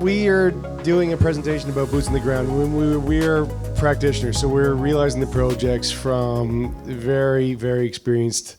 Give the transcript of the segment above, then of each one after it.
we are doing a presentation about boots on the ground. We're practitioners, so we're realizing the projects from very, very experienced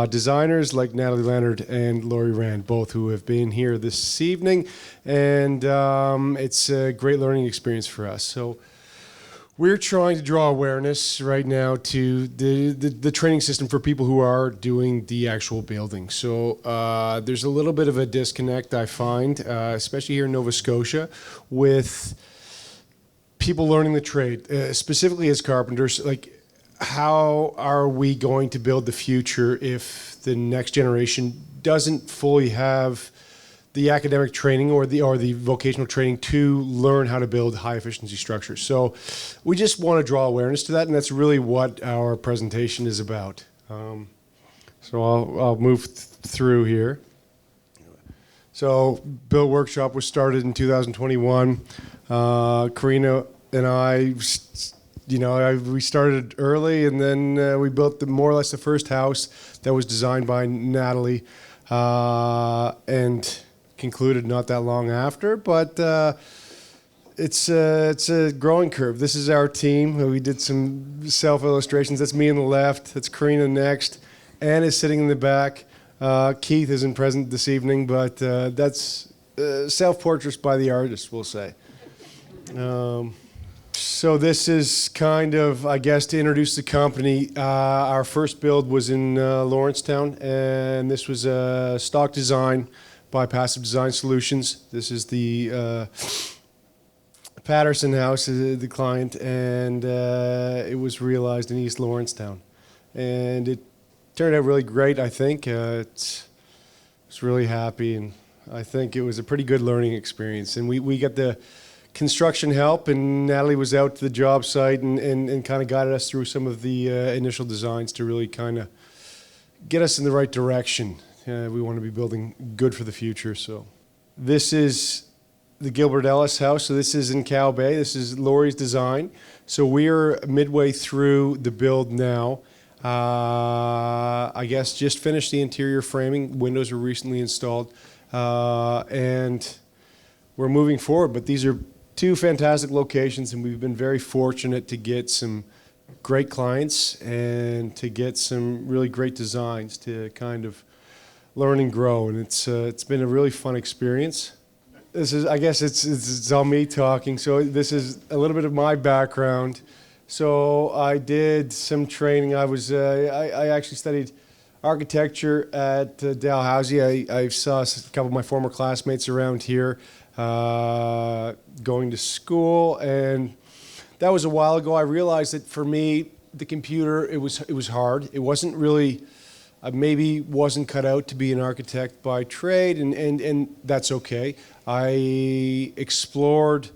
designers like Natalie Leonard and Laurie Rand, both who have been here this evening, and it's a great learning experience for us. So we're trying to draw awareness right now to the training system for people who are doing the actual building. So there's a little bit of a disconnect, I find, especially here in Nova Scotia, with people learning the trade, specifically as carpenters. Like, how are we going to build the future if the next generation doesn't fully have the academic training or the vocational training to learn how to build high efficiency structures? So we just want to draw awareness to that, and that's really what our presentation is about. So I'll move through here. So Billet Workshop was started in 2021. Corinna and I, we started early, and then we built more or less the first house that was designed by Natalie, and concluded not that long after. But it's a growing curve. This is our team. We did some self illustrations. That's me on the left. That's Corinna next. Anne is sitting in the back. Keith isn't present this evening, but that's self-portraits by the artist, we'll say. So this is kind of, I guess, to introduce the company. Our first build was in Lawrencetown, and this was a stock design by Passive Design Solutions. This is the Patterson house, the client, and it was realized in East Lawrencetown. And it turned out really great, I think. I was really happy, and I think it was a pretty good learning experience. And we got the construction help, and Natalie was out to the job site and kind of guided us through some of the initial designs to really kind of get us in the right direction. We want to be building good for the future. So this is the Gilbert Ellis house. So this is in Cow Bay. This is Laurie's design. So we're midway through the build now. I guess just finished the interior framing. Windows were recently installed, and we're moving forward. But these are two fantastic locations, and we've been very fortunate to get some great clients and to get some really great designs to kind of learn and grow. And it's been a really fun experience. This is, I guess it's all me talking. So this is a little bit of my background. So I did some training. I actually studied architecture at Dalhousie. I saw a couple of my former classmates around here going to school, and that was a while ago. I realized that for me, the computer, it was hard. It wasn't really, I maybe wasn't cut out to be an architect by trade, and that's okay. I explored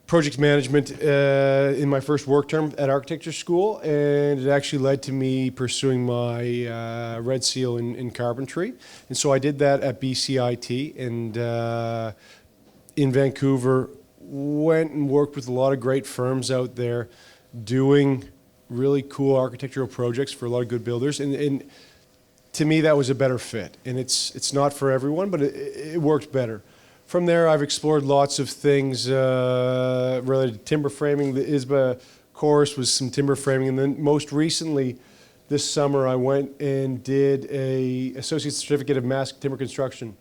project management in my first work term at architecture school, and it actually led to me pursuing my Red Seal in carpentry. And so I did that at BCIT, and in Vancouver, went and worked with a lot of great firms out there doing really cool architectural projects for a lot of good builders. And to me, that was a better fit. And it's not for everyone, but it worked better. From there, I've explored lots of things related to timber framing. The ISBA course was some timber framing. And then most recently, this summer, I went and did an Associate Certificate of Mass Timber Construction.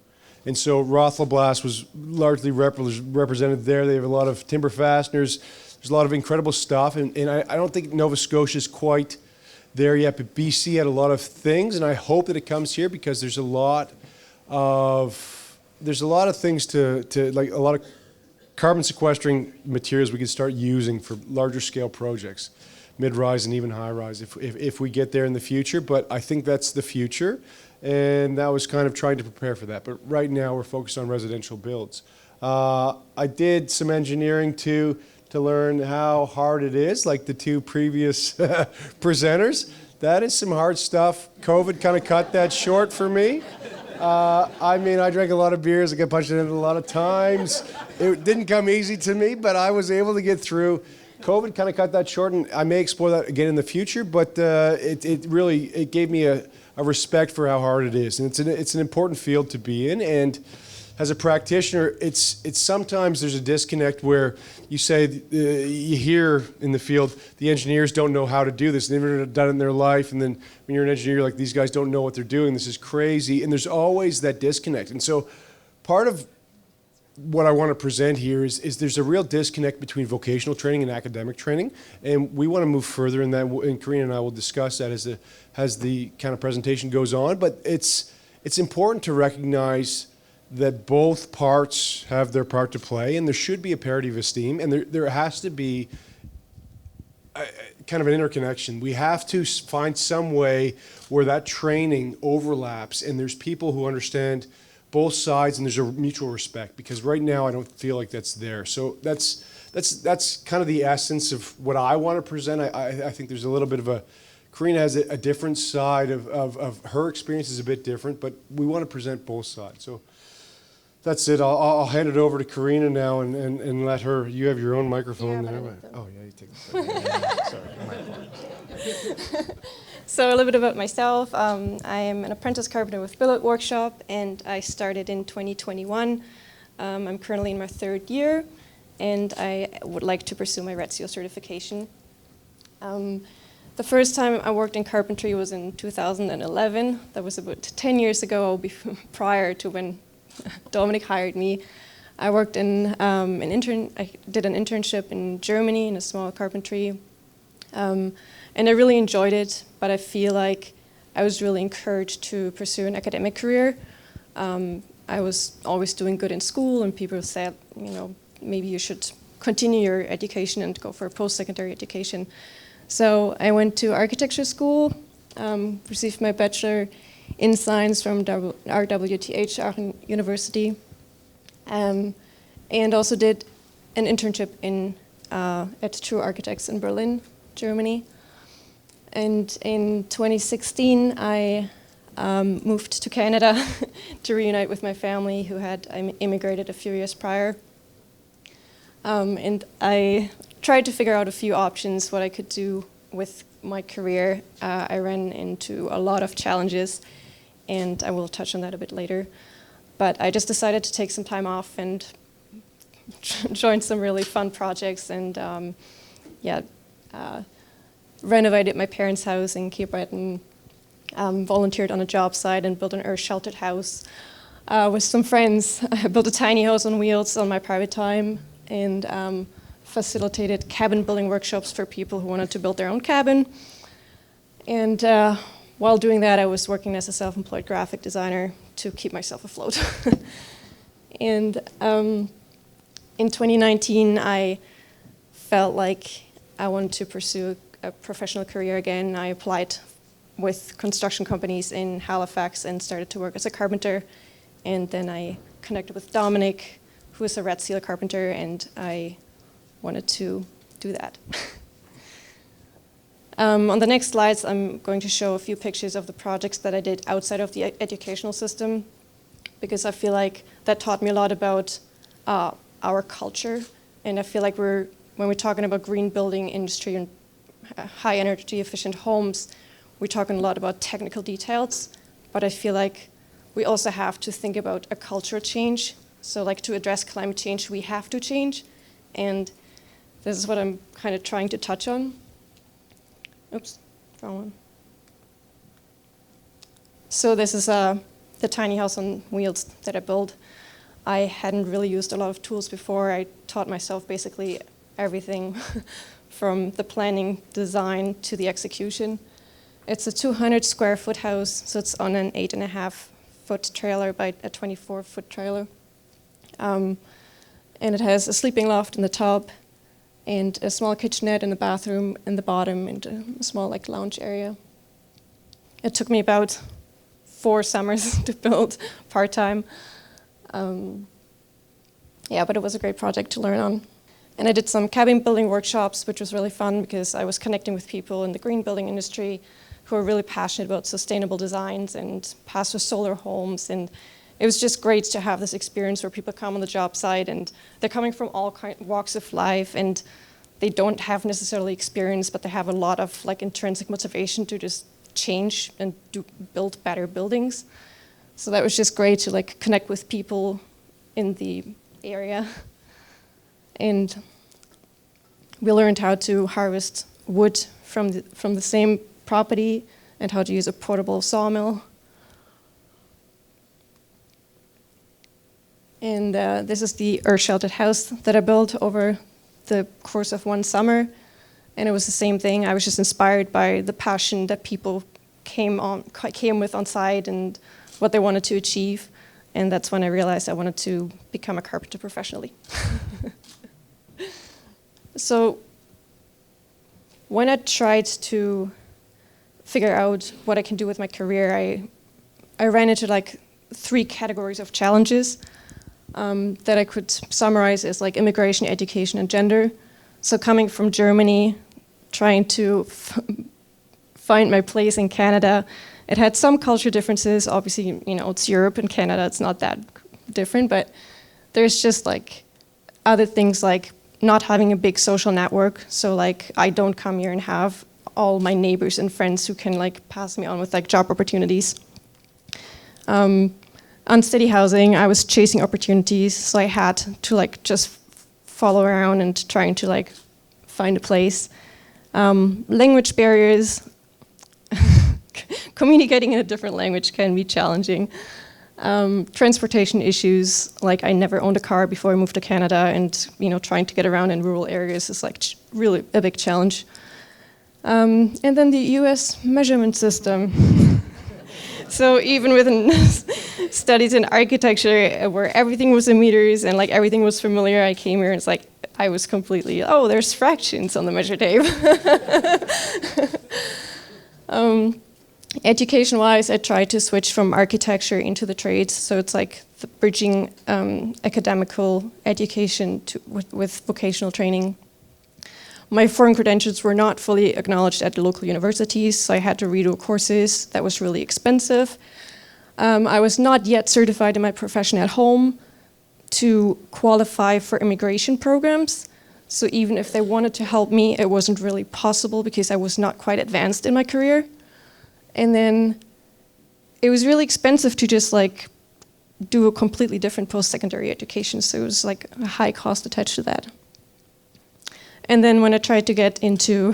And so Rothlablas was largely represented there. They have a lot of timber fasteners. There's a lot of incredible stuff. And I don't think Nova Scotia is quite there yet, but BC had a lot of things. And I hope that it comes here, because there's a lot of things to like a lot of carbon sequestering materials we can start using for larger scale projects, mid-rise and even high-rise if we get there in the future. But I think that's the future, and that was kind of trying to prepare for that. But right now we're focused on residential builds. I did some engineering to learn how hard it is, like the two previous presenters. That is some hard stuff. COVID kind of cut that short for me. I mean, I drank a lot of beers. I got punched in it a lot of times. It didn't come easy to me, but I was able to get through. COVID kind of cut that short, and I may explore that again in the future, but it really gave me a respect for how hard it is. And it's an important field to be in, and as a practitioner, it's sometimes there's a disconnect where you say, you hear in the field, the engineers don't know how to do this. They've never done it in their life. And then when you're an engineer, you're like, these guys don't know what they're doing. This is crazy. And there's always that disconnect. And so part of what I want to present here is there's a real disconnect between vocational training and academic training. And we want to move further in that. And Corinna and I will discuss that as the kind of presentation goes on. But it's important to recognize that both parts have their part to play, and there should be a parity of esteem, and there has to be kind of an interconnection. We have to find some way where that training overlaps, and there's people who understand both sides, and there's a mutual respect, because right now I don't feel like that's there. So that's kind of the essence of what I want to present. I think there's a little bit of a, Corinna has a different side of her experience is a bit different, but we want to present both sides. So that's it. I'll hand it over to Corinna now and let her. You have your own microphone there. Oh yeah, you take it. Sorry, my apologies. So a little bit about myself. I am an apprentice carpenter with Billet Workshop, and I started in 2021. I'm currently in my 3rd year, and I would like to pursue my Red Seal certification. The first time I worked in carpentry was in 2011. That was about 10 years ago, prior to when Dominic hired me. I worked in I did an internship in Germany in a small carpentry, and I really enjoyed it. But I feel like I was really encouraged to pursue an academic career. I was always doing good in school, and people said, maybe you should continue your education and go for a post-secondary education. So I went to architecture school, received my Bachelor in Science from RWTH Aachen University, and also did an internship at True Architects in Berlin, Germany. And in 2016, I moved to Canada to reunite with my family, who had immigrated a few years prior. And I tried to figure out a few options, what I could do with my career. I ran into a lot of challenges, and I will touch on that a bit later. But I just decided to take some time off and join some really fun projects, and renovated my parents' house in Cape Breton, volunteered on a job site and built an earth-sheltered house with some friends. I built a tiny house on wheels on my private time, and facilitated cabin building workshops for people who wanted to build their own cabin. And while doing that, I was working as a self-employed graphic designer to keep myself afloat. And in 2019, I felt like I wanted to pursue a professional career again. I applied with construction companies in Halifax and started to work as a carpenter. And then I connected with Dominic, who is a Red Seal carpenter, and I wanted to do that. On the next slides, I'm going to show a few pictures of the projects that I did outside of the educational system, because I feel like that taught me a lot about our culture. And I feel like when we're talking about green building industry and high energy efficient homes, we're talking a lot about technical details, but I feel like we also have to think about a cultural change. So like to address climate change, we have to change. And this is what I'm kind of trying to touch on. Oops, wrong one. So this is the tiny house on wheels that I built. I hadn't really used a lot of tools before. I taught myself basically everything from the planning, design, to the execution. It's a 200 square foot house, so it's on an 8.5 foot trailer by a 24 foot trailer. And it has a sleeping loft in the top, and a small kitchenette in the bathroom in the bottom, and a small lounge area. It took me about 4 summers to build part-time. But it was a great project to learn on. And I did some cabin building workshops, which was really fun because I was connecting with people in the green building industry who are really passionate about sustainable designs and passive solar homes. And it was just great to have this experience where people come on the job site and they're coming from all walks of life, and they don't have necessarily experience, but they have a lot of intrinsic motivation to just change and build better buildings. So that was just great to connect with people in the area. And we learned how to harvest wood from the same property and how to use a portable sawmill. And this is the earth-sheltered house that I built over the course of one summer. And it was the same thing. I was just inspired by the passion that people came with on site and what they wanted to achieve. And that's when I realized I wanted to become a carpenter professionally. So when I tried to figure out what I can do with my career, I ran into like 3 categories of challenges that I could summarize as like immigration, education, and gender. So coming from Germany, trying to find my place in Canada, it had some culture differences. Obviously, you know, it's Europe and Canada, it's not that different, but there's just like other things like not having a big social network. So like I don't come here and have all my neighbors and friends who can like pass me on with like job opportunities. Unsteady housing, I was chasing opportunities, so I had to like just follow around and trying to like find a place. Language barriers, communicating in a different language can be challenging. Transportation issues, like I never owned a car before I moved to Canada, and you know, trying to get around in rural areas is like really a big challenge. And then the US measurement system. So even within studies in architecture, where everything was in meters and like everything was familiar, I came here and it's like I was completely, oh, there's fractions on the measure tape. Education-wise, I tried to switch from architecture into the trades, so it's like the bridging academical education with vocational training. My foreign credentials were not fully acknowledged at the local universities, so I had to redo courses. That was really expensive. I was not yet certified in my profession at home to qualify for immigration programs. So even if they wanted to help me, it wasn't really possible because I was not quite advanced in my career. And then it was really expensive to just like do a completely different post-secondary education. So it was like a high cost attached to that. And then when I tried to get into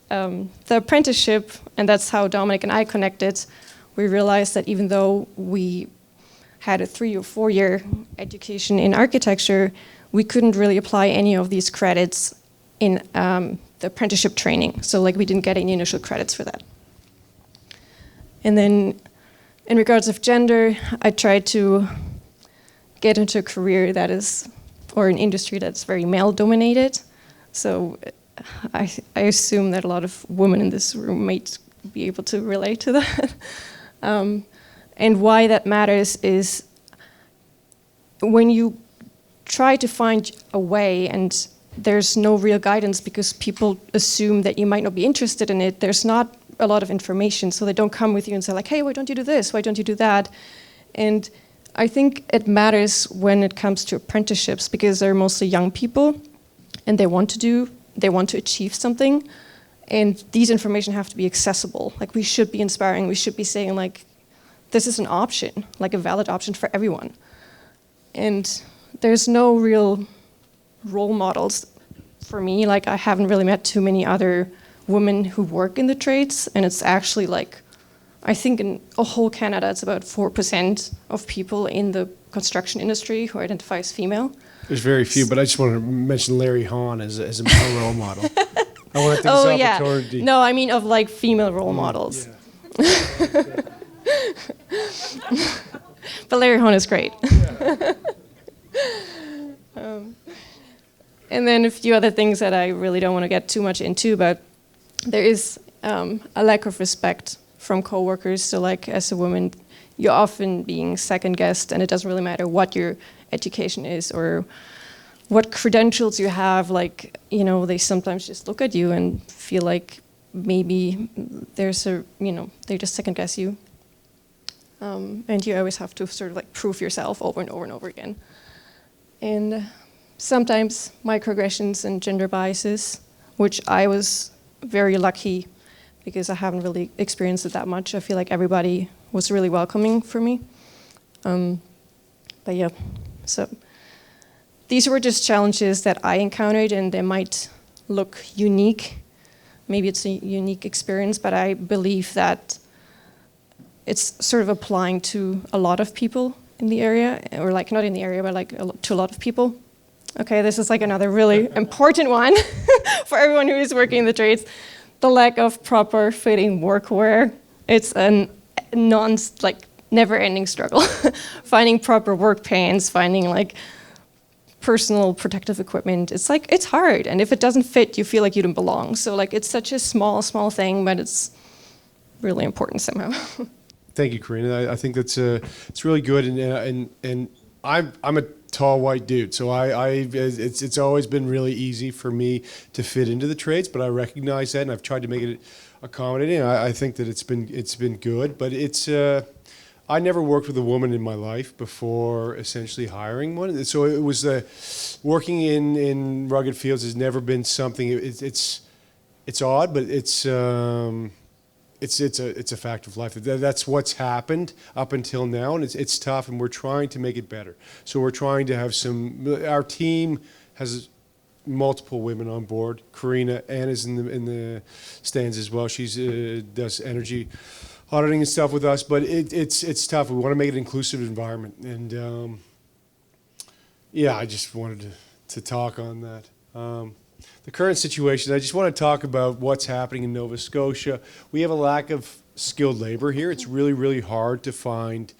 the apprenticeship, and that's how Dominic and I connected, we realized that even though we had a 3 or 4 year education in architecture, we couldn't really apply any of these credits in the apprenticeship training. So like we didn't get any initial credits for that. And then in regards of gender, I tried to get into a career that is, or an industry that's very male dominated. So I assume that a lot of women in this room might be able to relate to that. And why that matters is when you try to find a way and there's no real guidance because people assume that you might not be interested in it, there's not a lot of information, so they don't come with you and say like, hey, why don't you do this? Why don't you do that? And I think it matters when it comes to apprenticeships because they're mostly young people and they want to achieve something. And these information have to be accessible. Like we should be inspiring, we should be saying like, this is an option, like a valid option for everyone. And there's no real role models for me. Like I haven't really met too many other women who work in the trades. And it's actually like, I think in a whole Canada, it's about 4% of people in the construction industry who identify as female. There's very few, but I just wanted to mention Larry Hahn as a male role model. I want to take this opportunity. No, I mean of like female role models. Yeah. But Larry Hahn is great. Yeah. And then a few other things that I really don't want to get too much into, but there is a lack of respect from coworkers. So like as a woman, you're often being second guessed, and it doesn't really matter what your education is or what credentials you have. Like, you know, they sometimes just look at you and feel like maybe there's a, you know, they just second guess you. And you always have to sort of like prove yourself over and over and over again. And sometimes microaggressions and gender biases, which I was very lucky because I haven't really experienced it that much. I feel like everybody was really welcoming for me. But yeah, So these were just challenges that I encountered, and they might look unique. Maybe it's a unique experience, but I believe that it's sort of applying to a lot of people in the area, or like not in the area, but like to a lot of people. Okay, this is like another really important one for everyone who is working in the trades. The lack of proper fitting workwear. It's a never-ending struggle. Finding proper work pants, finding like personal protective equipment. It's hard, and if it doesn't fit, you feel like you don't belong. So like it's such a small thing, but it's really important somehow. Thank you, Corinna. I think that's it's really good, and I'm a tall white dude, so it's always been really easy for me to fit into the trades, but I recognize that, and I've tried to make it accommodating. I think that it's been good, but I never worked with a woman in my life before essentially hiring one, so it was working in rugged fields has never been something. It's odd, but it's a fact of life. That's what's happened up until now, and it's tough, and we're trying to make it better. So we're trying to have our team has multiple women on board. Corinna Ann is in the stands as well. She's does energy auditing and stuff with us, but it's tough. We want to make it an inclusive environment, and I just wanted to talk on that. The current situation, I just want to talk about what's happening in Nova Scotia. We have a lack of skilled labor here. It's really, really hard to find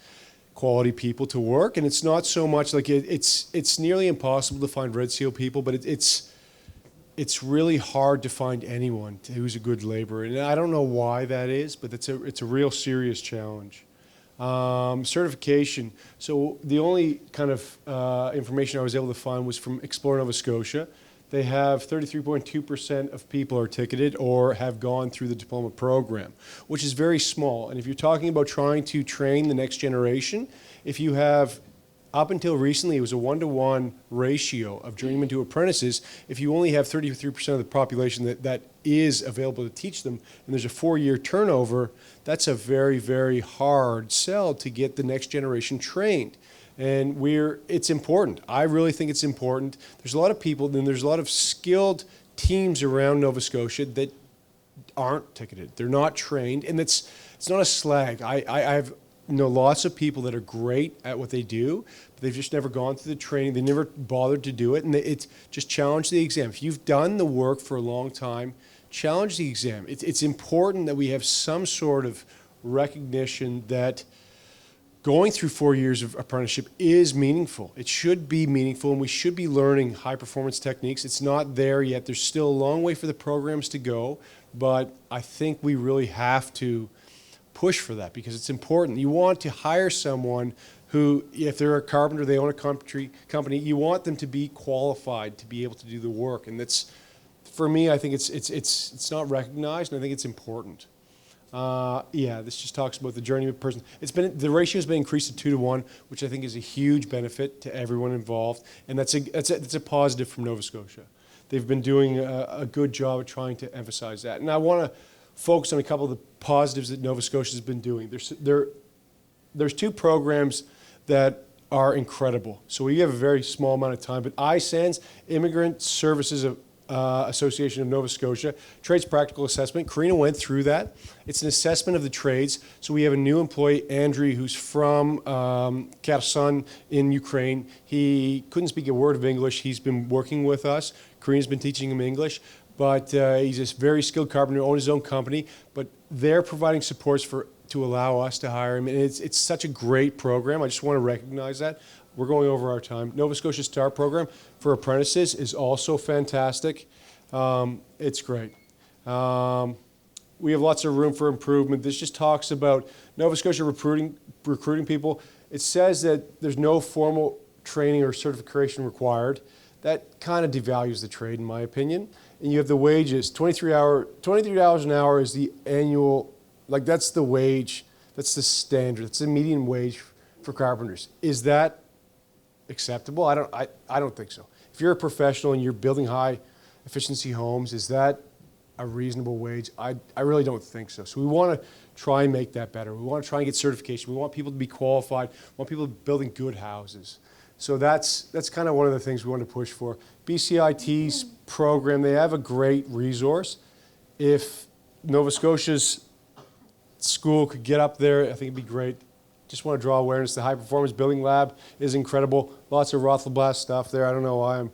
quality people to work, and it's not so much like it's nearly impossible to find Red Seal people, but it's really hard to find anyone who's a good laborer, and I don't know why that is, but it's a real serious challenge. Certification. So the only kind of information I was able to find was from Explore Nova Scotia. They have 33.2% of people are ticketed or have gone through the diploma program, which is very small. And if you're talking about trying to train the next generation, if you have, up until recently, it was a 1-to-1 ratio of journeymen to apprentices. If you only have 33% of the population that is available to teach them, and there's a 4-year turnover, that's a very, very hard sell to get the next generation trained. And it's important. I really think it's important. There's a lot of people, and there's a lot of skilled teams around Nova Scotia that aren't ticketed. They're not trained, and it's not a slag. I know lots of people that are great at what they do, but they've just never gone through the training. They never bothered to do it, and it's just challenge the exam. If you've done the work for a long time, challenge the exam. It's important that we have some sort of recognition that going through 4 years of apprenticeship is meaningful. It should be meaningful, and we should be learning high-performance techniques. It's not there yet. There's still a long way for the programs to go, but I think we really have to push for that because it's important. You want to hire someone who, if they're a carpenter, they own a company, you want them to be qualified to be able to do the work. And that's, for me, I think it's not recognized, and I think it's important. This just talks about the journeyman person. The ratio has been increased to 2-to-1, which I think is a huge benefit to everyone involved, and that's a positive from Nova Scotia. They've been doing a good job at trying to emphasize that, and I want to focus on a couple of the positives that Nova Scotia has been doing. There's 2 programs that are incredible. So we have a very small amount of time, but ISANS, Immigrant Services Association of Nova Scotia, Trades Practical Assessment. Corinna went through that. It's an assessment of the trades. So we have a new employee, Andriy, who's from Kherson in Ukraine. He couldn't speak a word of English. He's been working with us. Corinna's been teaching him English, but he's a very skilled carpenter, owns his own company, but they're providing supports to allow us to hire him, and it's such a great program. I just want to recognize that. We're going over our time. Nova Scotia STAR program for apprentices is also fantastic. It's great. We have lots of room for improvement. This just talks about Nova Scotia recruiting people. It says that there's no formal training or certification required. That kind of devalues the trade, in my opinion. And you have the wages. $23 an hour is the annual, that's the wage, that's the standard, that's the median wage for carpenters. Is that acceptable? I don't think so. If you're a professional and you're building high efficiency homes, is that a reasonable wage? I really don't think so. So we want to try and make that better. We want to try and get certification. We want people to be qualified. We want people building good houses. So that's kind of one of the things we want to push for. BCIT's program, they have a great resource. If Nova Scotia's school could get up there, I think it'd be great. Just want to draw awareness. The High Performance Building Lab is incredible. Lots of Rothelblast stuff there. I don't know why I'm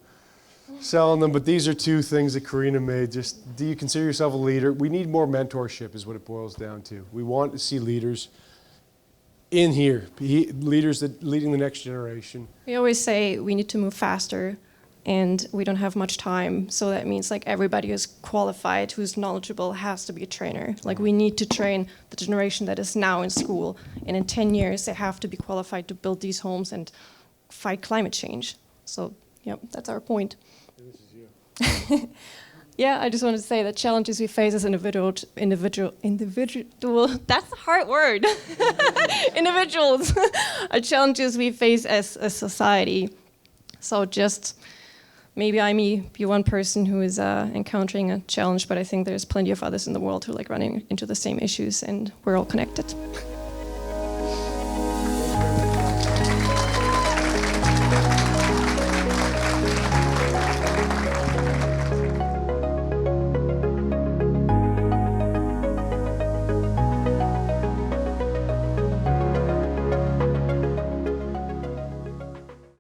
selling them, but these are two things that Corinna made. Just, do you consider yourself a leader? We need more mentorship is what it boils down to. We want to see leaders in here, leaders that leading the next generation. We always say we need to move faster, and we don't have much time. So that means like everybody who's qualified, who's knowledgeable, has to be a trainer. Like we need to train the generation that is now in school, and in 10 years they have to be qualified to build these homes and fight climate change. So, yep, that's our point. This is you. Yeah, I just wanted to say that challenges we face as individual, that's a hard word. Individuals are challenges we face as a society. So just, maybe I may be one person who is encountering a challenge, but I think there's plenty of others in the world who are like running into the same issues, and we're all connected.